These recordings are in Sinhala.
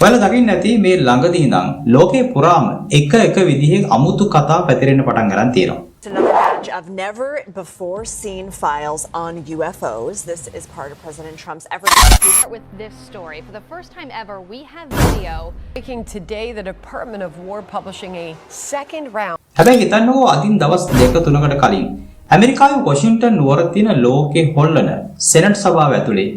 ඔයාලා දකින්න ඇති මේ ළඟදී ඉඳන් ලෝකේ පුරාම එක විදිහේ අමුතු කතා පැතිරෙන්න පටන් ගන්න තියෙනවා. Another batch of never before seen files on UFOs. This is part of President Trump's effort to start with this story. For the first time ever, we have video. Breaking today, the Department of War publishing a second round. හැබැයි හිතන්නකෝ අදින් දවස් 2-3කට කලින් ඇමරිකාවේ වොෂින්ටන් නුවර තියෙන ලෝකේ හොල්ලන සෙනට් සභාව ඇතුලේ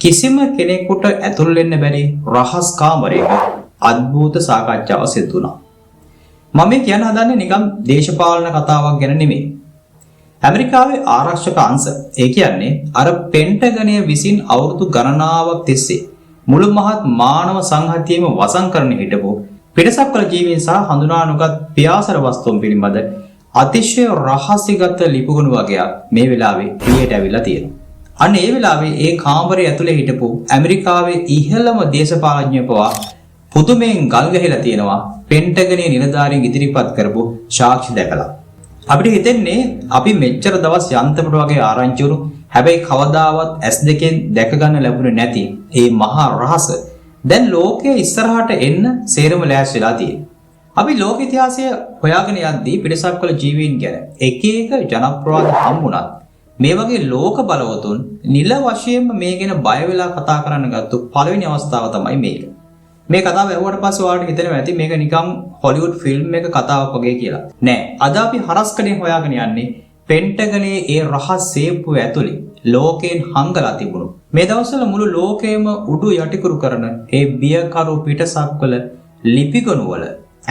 කිසිම කෙනෙකුට ඇතුල් වෙන්න බැරි රහස් කාමරයක අద్භූත සාකච්ඡාවක් සිදු වුණා. මම මේ කියන්න හදන්නේ නිකම් දේශපාලන කතාවක් ගැන නෙමෙයි. ඇමරිකාවේ ආරක්ෂක අංශ, ඒ කියන්නේ අර පෙන්ටගනය විසින් අවුරුදු ගණනාවක් තිස්සේ මුළු මහත් මානව සංහතියෙම වසන් කරන හිටපු පිටසක්වල ජීවීන් සහ හඳුනා නොගත් පියාසර වස්තුන් පිළිබඳ අතිශය රහසිගත ලිපිගුණ වගේක් මේ වෙලාවේ එළියට ඇවිල්ලා තියෙනවා. අන්න ඒ වෙලාවේ ඒ කාමරයේ ඇතුලේ හිටපු ඇමරිකාවේ ඉහළම දේශපාලඥයෝ පවා පුදුමයෙන් ගල් ගහලා තියෙනවා පෙන්ටගනයේ නිලධාරීන් ඉදිරිපත් කරපු සාක්ෂි දැකලා. අපිට හිතෙන්නේ අපි මෙච්චර දවස් යන්තමට වගේ ආරංචි වුණු හැබැයි කවදාවත් S2 දැක ගන්න ලැබුණේ නැති මේ මහා රහස දැන් ලෝකයේ ඉස්සරහට එන්න සේරම ලෑස්තිලා තියෙනවා. අපි ලෝක ඉතිහාසය හොයාගෙන යද්දී පිටසක්වල ජීවීන් ගැන එක ජනප්‍රවාද හම්බුණත් මේ වගේ ලෝක බලවතුන් නිල වශයෙන්ම මේ ගැන බය වෙලා කතා කරන්න ගත්තු පළවෙනි අවස්ථාව තමයි මේක. මේ කතාව ඇහුවට පස්සේ ඔයාලට හිතෙනවා ඇති මේක නිකන් හොලිවුඩ් ෆිල්ම් එක කතාවක් වගේ කියලා. නෑ. අද අපි හරස්කඩේ හොයාගෙන යන්නේ පෙන්ටගනයේ ඒ රහස් සේප්පුව ඇතුලේ ලෝකයෙන් හංගලා තිබුණු. මේ දවස්වල මුළු ලෝකෙම උඩු යටිකුරු කරන ඒ බියකරු පිටසක්වල ලිපිගොනු වල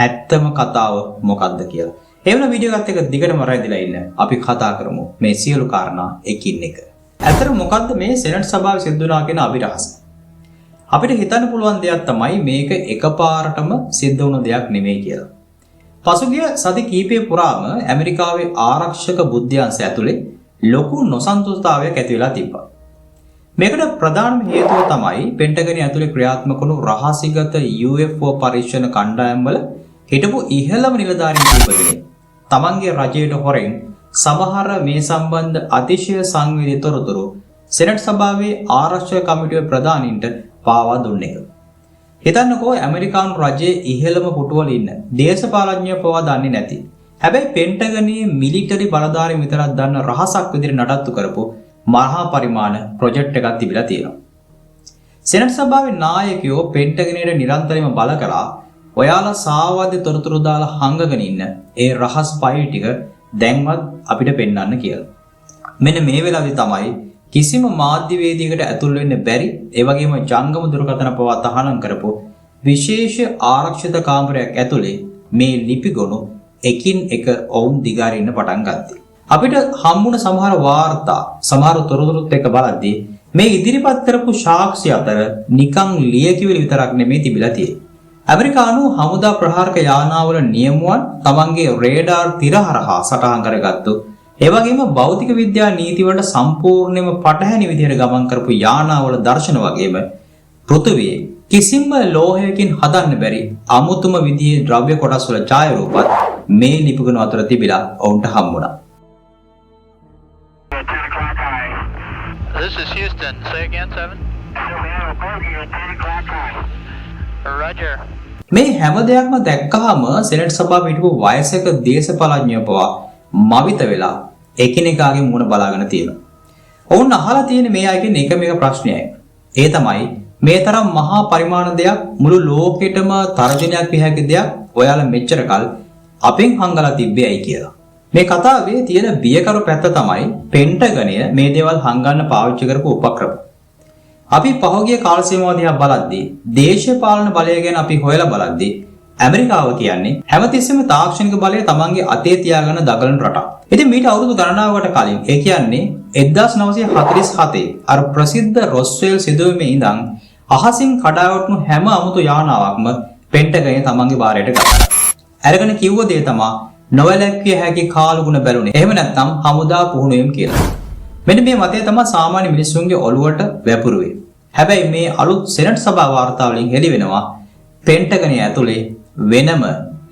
ඇත්තම කතාව මොකක්ද කියලා. එවන වීඩියෝ එකත් එක දිගටම රැඳිලා ඉන්න. අපි කතා කරමු මේ සියලු කාරණා එකින් එක. ඇත්තට මොකද්ද මේ සෙනට් සභාවේ සිද්ධ වුණා කියන අභිරහස? අපිට හිතන්න පුළුවන් දෙයක් තමයි මේක එකපාරටම සිද්ධ වුණ දෙයක් නෙමෙයි කියලා. පසුගිය සති කිහිපය පුරාම ඇමරිකාවේ ආරක්ෂක බුද්ධ්‍යංශය ඇතුලේ ලොකු නොසන්තුෂ්ටතාවයක් ඇති වෙලා තිබ්බා. මේකට ප්‍රධානම හේතුව තමයි පෙන්ටගනය ඇතුලේ ක්‍රියාත්මක වුණු රහසිගත UFO පරීක්ෂණ කණ්ඩායම් වල හිටපු ඉහළම නිලධාරීන් කීප දෙනෙක් තමන්ගේ රජයට හොරෙන් සමහර මේ සම්බන්ධ අතිශය සංවේදී තොරතුරු සෙනට් සභාවේ ආරක්ෂක කමිටුවේ ප්‍රධානීන්ට පාවා දුන්න එක. හිතන්නකෝ ඇමරිකානු රජයේ ඉහළම පුටුවල ඉන්න දේශපාලඥයෝ පවා දන්නේ නැති. හැබැයි පෙන්ටගනයේ මිලිටරි බලධාරීන් විතරක් දන්න රහසක් විදිහට නඩත්තු කරපු මහා පරිමාණ ප්‍රොජෙක්ට් එකක් තිබිලා තියෙනවා. සෙනට් සභාවේ නායකයෝ පෙන්ටගනයට නිරන්තරයෙන්ම බල කළා ඔයාලා සාවාදී තොරතුරු දාලා හංගගෙන ඉන්න ඒ රහස් ෆයිල් ටික දැන්වත් අපිට පෙන්වන්න කියලා. මෙන්න මේ වෙලාවේ තමයි කිසිම මාධ්‍යවේදියෙකුට ඇතුල් වෙන්න බැරි ඒ වගේම ජංගම දුරකථන පවා තහනම් කරපු විශේෂ ආරක්ෂිත කාමරයක් ඇතුලේ මේ ලිපිගොනු එකින් එක ඔවුන් දිගාරින්න පටන් ගත්තා. අපිට හම්බුණ සමහර වාර්තා සමහර තොරතුරුත් එක්ක බලද්දී මේ ඉදිරිපත් කරපු සාක්ෂි අතර නිකන් ලියකියවිලි විතරක් නෙමෙයි තිබිලා තියෙන්නේ. ඇමරිකානු හමුදා ප්‍රහාරක යානාවල නියමුවන් තමන්ගේ රේඩාර් තිර හරහා සටහන් කරගත්තු ඒ වගේම භෞතික විද්‍යා නීති වලට සම්පූර්ණයෙන්ම පටහැනි විදිහට ගමන් කරපු යානාවල දර්ශන වගේම පෘථිවියේ කිසිම ලෝහයකින් හදන්න බැරි අමුතුම විදිහේ ද්‍රව්‍ය කොටස් වල ඡායාරූපත් මේ ලිපිගොනු අතර තිබිලා ඔවුන්ට හම්බුණා. This is Houston. Say again, 7. Roger. මේ හැම දෙයක්ම දැක්කහම සෙනට් සභාවේ හිටපු වයසක දේශපාලඥයෝ පවා මවිත වෙලා එකිනෙකාගේ මුණ බලාගෙන තියෙනවා. ඔවුන් අහලා තියෙන මේ අයගෙන් එකම ප්‍රශ්නයයි. ඒ තමයි මේ තරම් මහා පරිමාණ දෙයක් මුළු ලෝකෙටම තර්ජනයක් විය හැකි දෙයක් ඔයාලා මෙච්චර කල් අපෙන් හංගලා තිබ්බේයි කියලා. මේ කතාවේ තියෙන බියකරු පැත්ත තමයි පෙන්ටගනය මේ දේවල් හංගන්න පාවිච්චි කරපු උපක්‍රම. අපි පහුගිය කාල සීමාව දිහා බලද්දී දේශපාලන බලය ගැන අපි හොයලා බලද්දී ඇමරිකාව කියන්නේ හැමතිස්සෙම තාක්ෂණික බලය තමන්ගේ අතේ තියාගෙන දඟලන රටක්. ඉතින් මීට අවුරුදු ගණනාවකට කලින් ඒ කියන්නේ 1947 අර ප්‍රසිද්ධ රොස්වෙල් සිදුවීමේ ඉඳන් අහසින් කඩාවැටුණු හැම අමුතු යානාවක්ම පෙන්ටගනය තමන්ගේ බාරයට ගත්තා. අරගෙන කිව්ව දේ තමයි නොවැළැක්විය හැකි කාලගුණ බැලුනේ. එහෙම නැත්නම් හමුදා පුහුණුවීම් කියලා. මෙන්න මේ මතය තමයි සාමාන්‍ය මිනිස්සුන්ගේ ඔළුවට වැපුරුවේ. හැබැයි මේ අලුත් සෙනට් සභා වාර්තා වලින් හෙළි වෙනවා පෙන්ටගනය ඇතුලේ වෙනම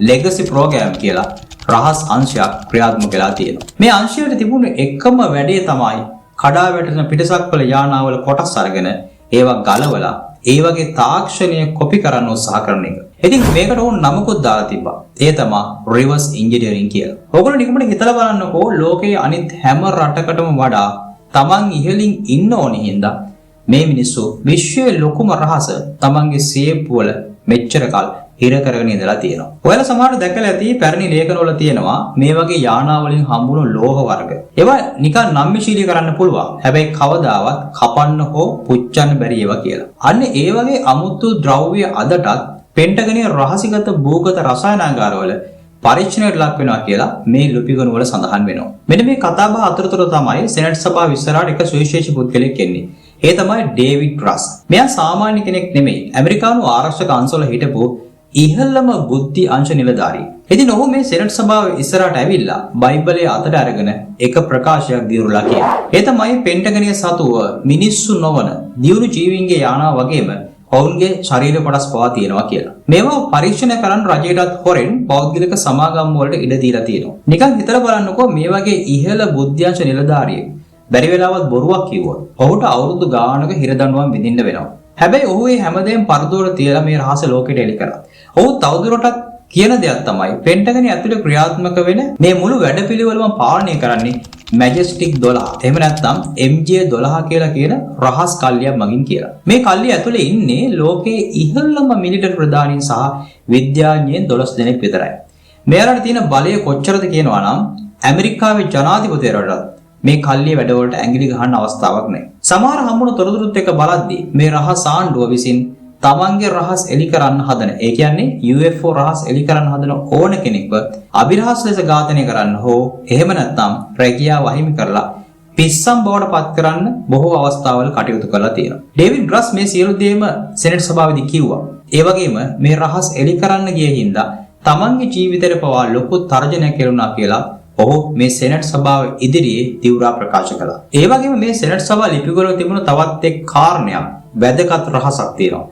ලෙගසි ප්‍රෝග්‍රෑම් කියලා රහස් අංශයක් ක්‍රියාත්මක වෙලා තියෙනවා. මේ අංශයට තිබුණු එකම වැඩේ තමයි කඩා වැටෙන පිටසක්වල යානාවල කොටස් අරගෙන ඒවා ගලවලා ඒ වගේ තාක්ෂණය කොපි කරන්න උත්සාහ කරන එක. ඉතින් මේකට ඕන නමකුත් දාලා තිබ්බා. ඒ තමයි රිවර්ස් ඉන්ජිනියරින් කියලා. ඔයගොල්ලෝ නිකම්ම හිතලා බලන්නකෝ ලෝකයේ අනිත් හැම රටකටම වඩා Taman ඉහළින් ඉන්න ඕනේ හින්දා මේ මිනිස්සු විශ්වයේ ලොකුම රහස Tamanගේ සේප්පු වල මෙච්චර කල් හිර කරගෙන ඉඳලා තියෙනවා. ඔයාලා සමහරවිට දැකලා ඇති පැරණි ලේඛනවල තියෙනවා මේ වගේ යානාවලින් හම්බුණු ලෝහ වර්ග. ඒවා නිකන් නම්‍යශීලී කරන්න පුළුවන්. හැබැයි කවදාවත් කපන්න හෝ පුච්චන්න බැරි ඒවා කියලා. අන්න ඒ වගේ අමුතු ද්‍රව්‍ය අදටත් පෙන්ටගනයේ රහසිගත භූගත රසායනාගාරවල පරීක්ෂණයට ලක් වෙනවා කියලා මේ ලිපිගොනු වල සඳහන් වෙනවා. මෙන්න මේ කතාබහ අතරතුර තමයි සෙනෙට් සභාව ඉස්සරහට එක සුවිශේෂී පුද්ගලෙක් එන්නේ. ඒ තමයි ඩේවිඩ් රස්. මෙයා සාමාන්‍ය කෙනෙක් නෙමෙයි. ඇමරිකානු ආරක්ෂක අංශවල හිටපු ඉහළම බුද්ධි අංශ නිලධාරී. ඉතින් ඔහු මේ සෙනෙට් සභාව ඉස්සරහට ඇවිල්ලා බයිබලයේ අතට අරගෙන එක ප්‍රකාශයක් දීරුලා කියනවා. ඒ තමයි පෙන්ටගනයේ සතුව මිනිස්සු නොවන දියුණු ජීවීන්ගේ යානා වගේම ඔවුන්ගේ ශරීර කොටස් පවා තියෙනවා කියලා. මේවා පරීක්ෂණ කරන්න රජයටත් හොරෙන් පෞද්ගලික සමාගම් වලට ඉඩ දීලා තියෙනවා. නිකන් හිතලා බලන්නකෝ මේ වගේ ඉහළ බුද්ධ්‍යංශ නිලධාරියෙක් බැරි වෙලාවත් බොරුවක් කිව්වොත් ඔහුට අවුරුදු ගානක හිරදඬුවම් විඳින්න වෙනවා. හැබැයි ඔහු මේ හැමදේම පරදෝර තියලා මේ රහස ලෝකෙට එලි කරා. ඔහු තවදුරටත් කියන දෙයක් තමයි පෙන්ටගනේ ඇතුලේ ක්‍රියාත්මක වෙන මේ මුළු වැඩපිළිවෙලම පාලනය කරන්නේ මැජෙස්ටික් 12. එහෙම නැත්නම් MJ12 කියලා කියන රහස් කල්ලියක් මගින් කියලා. මේ කල්ලිය ඇතුලේ ඉන්නේ ලෝකයේ ඉහළම මිලිටරි ප්‍රධානීන් සහ විද්‍යාඥයන් 12 දෙනෙක් විතරයි. මෙයාලට තියෙන බලය කොච්චරද කියනවා නම් ඇමරිකාවේ ජනාධිපතිවරයාට මේ කල්ලිය වැඩවලට ඇඟිලි ගහන්න අවස්ථාවක් නැහැ. සමහර හම්බුණු තොරතුරුත් එක්ක බලද්දී මේ රහස් ආණ්ඩුව විසින් තමන්ගේ රහස් එලි කරන්න හදන, ඒ කියන්නේ UFO රහස් එලි කරන්න හදන ඕන කෙනෙක්ව අභිරහස් ලෙස ඝාතනය කරන්න හෝ එහෙම නැත්නම් රැකියාව අහිමි කරලා පිස්සම් බවට පත් කරන්න බොහෝ අවස්ථාවල කටයුතු කරලා තියෙනවා. ඩේවිඩ් රස් මේ සියලු දේම සෙනෙට් සභාවේදී කිව්වා. ඒ වගේම මේ රහස් එලි කරන්න ගිය හින්දා තමන්ගේ ජීවිතේට පවා ලොකු තර්ජනයක් කෙරුණා කියලා ඔහු මේ සෙනෙට් සභාව ඉදිරියේ තීව්‍ර ප්‍රකාශ කළා. ඒ වගේම මේ සෙනෙට් සභාව ලිපිගොල්ල තිබුණු තවත් එක් කාරණයක් වැදගත් රහසක් තියෙනවා.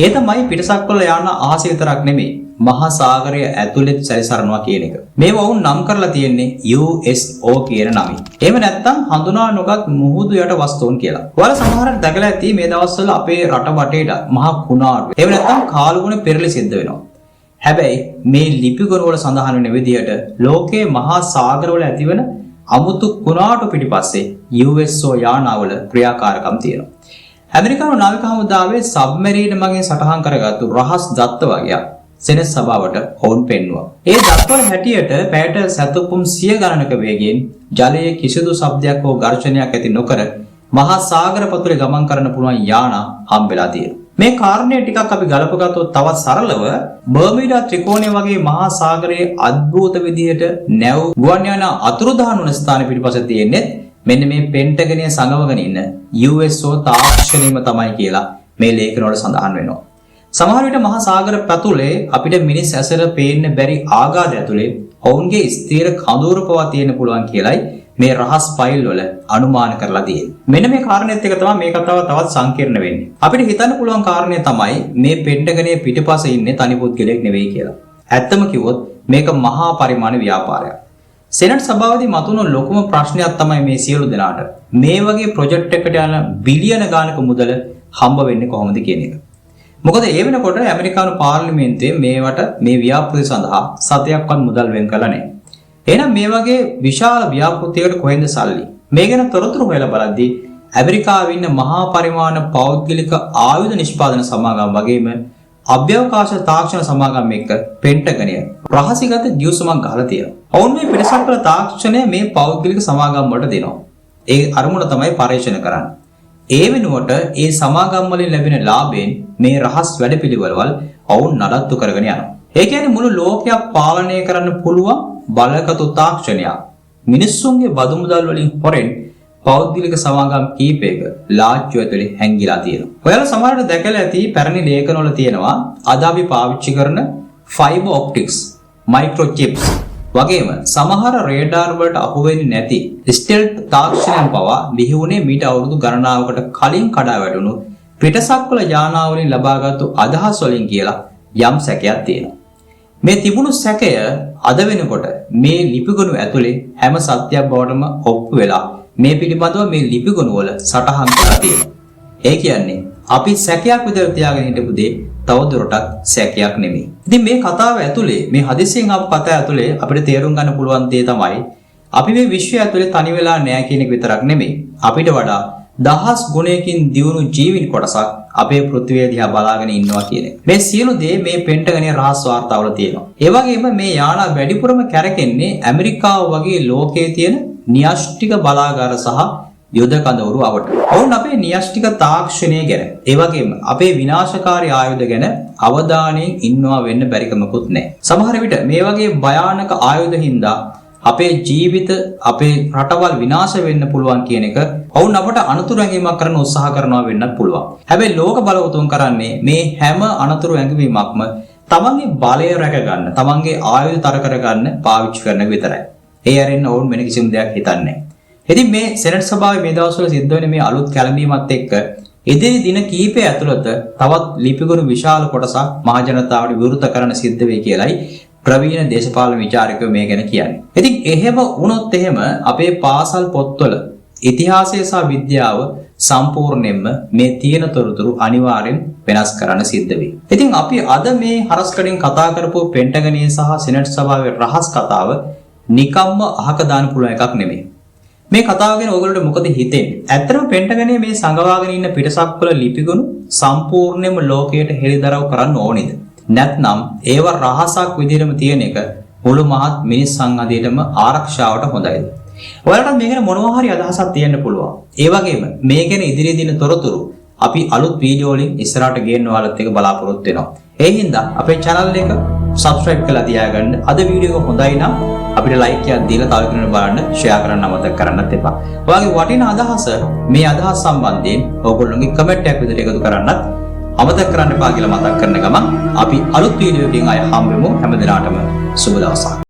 ඒ තමයි පිටසක්වල යන අහස විතරක් නෙමෙයි මහා සාගරය ඇතුළෙත් සැරිසරනවා කියන එක. මේව වුන් නම් කරලා තියෙන්නේ USO කියන නමින්. එහෙම නැත්නම් හඳුනා නොගත් මුහුදු යට වස්තුන් කියලා. ඔයාලා සමහරක් දැකලා ඇති මේ දවස්වල අපේ රට වටේට මහා කුණාටු. එහෙම නැත්නම් කාලුගුණ පෙරලි සිද්ධ වෙනවා. හැබැයි මේ ලිපිගොනු වල සඳහන් වෙන විදිහට ලෝකයේ මහා සාගරවල ඇතිවන අමුතු කුණාටු පිටිපස්සේ USO යානාවල ක්‍රියාකාරකම් තියෙනවා. ඇමරිකානු නාවික හමුදාවේ සබ්මරීන මගින් සටහන් කරගත්තු රහස් දත්ත වගේක් සෙනෙට් සභාවට ඔවුන් පෙන්වුවා. ඒ දත්වල හැටියට පැයට සැතපුම් 100 ගණනක වේගයෙන් ජලයේ කිසිදු ශබ්දයක් හෝ ඝර්ෂණයක් ඇති නොකර මහා සාගර පතුලේ ගමන් කරන්න පුළුවන් යානා හම්බෙලා තියෙනවා. මේ කාරණේ ටිකක් අපි ගලපගත්තොත් තවත් සරලව බර්මියුඩා ත්‍රිකෝණය වගේ මහා සාගරයේ අද්භූත විදිහට නැව් ගුවන් යාන අතුරුදහන් වන ස්ථාන පිටිපස්සේ තියෙන්නේ මෙන්න මේ පෙන්ටගනය සංගමගෙන ඉන්න USO තාක්ෂණයම තමයි කියලා මේ ලේඛනවල සඳහන් වෙනවා. සමහර විට මහා සාගර පැතුලේ අපිට මිනිස් ඇසට පේන්න බැරි ආඝාත ඇතුලේ ඔවුන්ගේ ස්ථීර කඳවුර පවා තියෙන්න පුළුවන් කියලයි මේ රහස් ෆයිල් වල අනුමාන කරලා තියෙන්නේ. මෙන්න මේ කාරණේත් එක තමයි මේ කතාව තවත් සංකීර්ණ වෙන්නේ. අපිට හිතන්න පුළුවන් කාරණේ තමයි මේ පෙන්ටගනයේ පිටපස්සේ ඉන්නේ තනි පුද්ගලයෙක් නෙවෙයි කියලා. ඇත්තම කිව්වොත් මේක මහා පරිමාණ ව්‍යාපාරයක්. සෙනෙට් සභාවේදී මතුවන ලොකුම ප්‍රශ්නයක් තමයි මේ සියලු දෙනාට මේ වගේ ප්‍රොජෙක්ට් එකකට යන බිලියන ගාණක මුදල හම්බ වෙන්නේ කොහොමද කියන එක. මොකද ඒ වෙනකොට ඇමරිකානු පාර්ලිමේන්තුවේ මේවට මේ ව්‍යාපෘති සඳහා සතයක්වත් මුදල් වෙන් කළා නැහැ. එහෙනම් මේ වගේ විශාල ව්‍යාපෘතියකට කොහෙන්ද සල්ලි? මේ ගැන තොරතුරු හොයලා බලද්දී ඇමරිකාවේ ඉන්න මහා පරිමාණ පෞද්ගලික ආයුධ නිෂ්පාදන සමාගම් වගේම අභ්‍යවකාශ තාක්ෂණ සමාගම් එක්ක පෙන්ටගනය රහසිගත ගිවිසුමක් ගහලා තියෙනවා. ඔවුන් මේ පිටසක්වල තාක්ෂණය මේ පෞද්ගලික සමාගම් වලට දෙනවා. ඒ අරමුණ තමයි පරීක්ෂණ කරන්නේ. ඒ වෙනුවට ඒ සමාගම් වලින් ලැබෙන ලාභයෙන් මේ රහස් වැඩපිළිවෙළවල් ඔවුන් නඩත්තු කරගෙන යනවා. ඒ කියන්නේ මුළු ලෝකයක් පාලනය කරන්න පුළුවන් බලගතු තාක්ෂණයක් මිනිස්සුන්ගේ බදු මුදල් වලින් හොරෙන් පෞද්ගලික සමාගම් කීපයක ලාජ්ජු ඇතුලේ හැංගිලා තියෙනවා. ඔයාලා සමහරවිට දැකලා ඇති පැරණි ලේඛනවල තියෙනවා අද අපි පාවිච්චි කරන ෆයිබර් ඔප්ටික්ස්, මයික්‍රොචිප්ස් වගේම සමහර රේඩාර් වලට අහු වෙන්නේ නැති ස්ටෙල්ත් තාක්ෂණයන් පවා බිහි වුණේ මීට අවුරුදු ගණනාවකට කලින් කඩා වැටුණු පිටසක්වල යානාවලින් ලබාගත්තු අදහස් වලින් කියලා යම් සැකයක් තියෙනවා. මේ තිබුණු සැකය අද වෙනකොට මේ ලිපිගොනු ඇතුලේ හැම සත්‍යයක් බවටම ඔප්පු වෙලා මේ පිළිබඳව මේ ලිපිගොනු වල සටහන් කරලා තියෙනවා. ඒ කියන්නේ අපි සැකයක් විතර තියාගෙන හිටපු දේ තවදුරටත් සැකයක් නෙමෙයි. ඉතින් මේ කතාව ඇතුලේ මේ හදිසියෙන් ආපු කතාව ඇතුලේ අපිට තේරුම් ගන්න පුළුවන් දේ තමයි අපි මේ විශ්වය ඇතුලේ තනි වෙලා නැහැ කියන එක විතරක් නෙමෙයි. අපිට වඩා දහස් ගුණයකින් දියුණු ජීවීන් කොටසක් අපේ පෘථිවිය දිහා බලාගෙන ඉන්නවා කියන එක. මේ සියලු දේ මේ පෙන්ටගනේ රහස් වාර්තාවල තියෙනවා. ඒ වගේම මේ යානා වැඩිපුරම කැරකෙන්නේ ඇමරිකාව වගේ ලෝකයේ තියෙන න්‍යෂ්ටික බලාගාර සහ යුද කඳවුරු අවට. ඔවුන් අපේ න්‍යෂ්ටික තාක්ෂණය ගැන, ඒ වගේම අපේ විනාශකාරී ආයුධ ගැන අවධානයෙන් ඉන්නවා වෙන්න බැරිකමකුත් නැහැ. සමහර විට මේ වගේ භයානක ආයුධ හින්දා අපේ ජීවිත අපේ රටවල් විනාශ වෙන්න පුළුවන් කියන එක ඔවුන් අපට අනතුරු ඇඟීමක් කරන්න උත්සාහ කරනවා වෙන්නත් පුළුවන්. හැබැයි ලෝක බලවතුන් කරන්නේ මේ හැම අනතුරු ඇඟවීමක්ම තමන්ගේ බලය රැක ගන්න, තමන්ගේ ආයුධ තර කර ගන්න පාවිච්චි කරන විතරයි. ඒ අරින්න ඔවුන් වෙන කිසිම දෙයක් හිතන්නේ නැහැ. ඉතින් මේ සෙනට් සභාවේ මේ දවස්වල සිද්ධ වෙන මේ අලුත් කැළඹීමත් එක්ක ඉදිරි දින කිහිපය ඇතුළත තවත් ලිපිගුරු විශාල කොටසක් මහ ජනතාවට විවෘත කරන්න සිද්ධ වෙයි කියලයි ප්‍රවීණ දේශපාලන විචාරකයෝ මේ ගැන කියන්නේ. ඉතින් එහෙම වුණොත් එහෙම අපේ පාසල් පොත්වල ඉතිහාසය සහ විද්‍යාව සම්පූර්ණයෙන්ම මේ තියෙන තොරතුරු අනිවාර්යෙන් වෙනස් කරන්න සිද්ධ වෙයි. ඉතින් අපි අද මේ හරස්කඩින් කතා කරපු පෙන්ටගනේ සහ සෙනට් සභාවේ රහස් කතාව නිකම්ම අහක දාන්න පුළුවන් එකක් නෙමෙයි. මේ කතාව ගැන ඔයගොල්ලෝ මොකද හිතෙන්නේ? ඇත්තටම පෙන්ටගනේ මේ සංගවාගෙන ඉන්න පිටසක්වල ලිපිගුණ සම්පූර්ණයෙන්ම ලෝකයට හෙළිදරව් කරන්න ඕනේද? නැත්නම් ඒව රහසක් විදිහටම තියෙන එක මුළු මහත් මිනිස් සංහතියටම ආරක්ෂාවට හොඳයිද? ඔයාලට මේ ගැන මොනවා හරි අදහසක් තියෙන්න පුළුවන්. ඒ වගේම මේ ගැන ඉදිරි දින තොරතුරු අපි අලුත් වීඩියෝ වලින් ඉස්සරහට ගේන්න ඔයාලත් එක්ක බලාපොරොත්තු වෙනවා. ඒ හින්දා අපේ channel එක subscribe කරලා තියාගන්න. අද වීඩියෝ එක හොඳයි නම් අපිට like එකක් දීලා තව කෙනෙකුට බලන්න share කරන්න අමතක කරන්නත් එපා. ඔයාගේ වටිනා අදහස මේ අදහස් සම්බන්ධයෙන් ඕගොල්ලෝගේ comment එකක් විදිහට එකතු කරන්නත් අමතක කරන්න එපා කියලා මතක් කරන ගමන් අපි අලුත් වීඩියෝ එකකින් ආය හම්බෙමු. හැම දිනකටම සුබ දවසක්.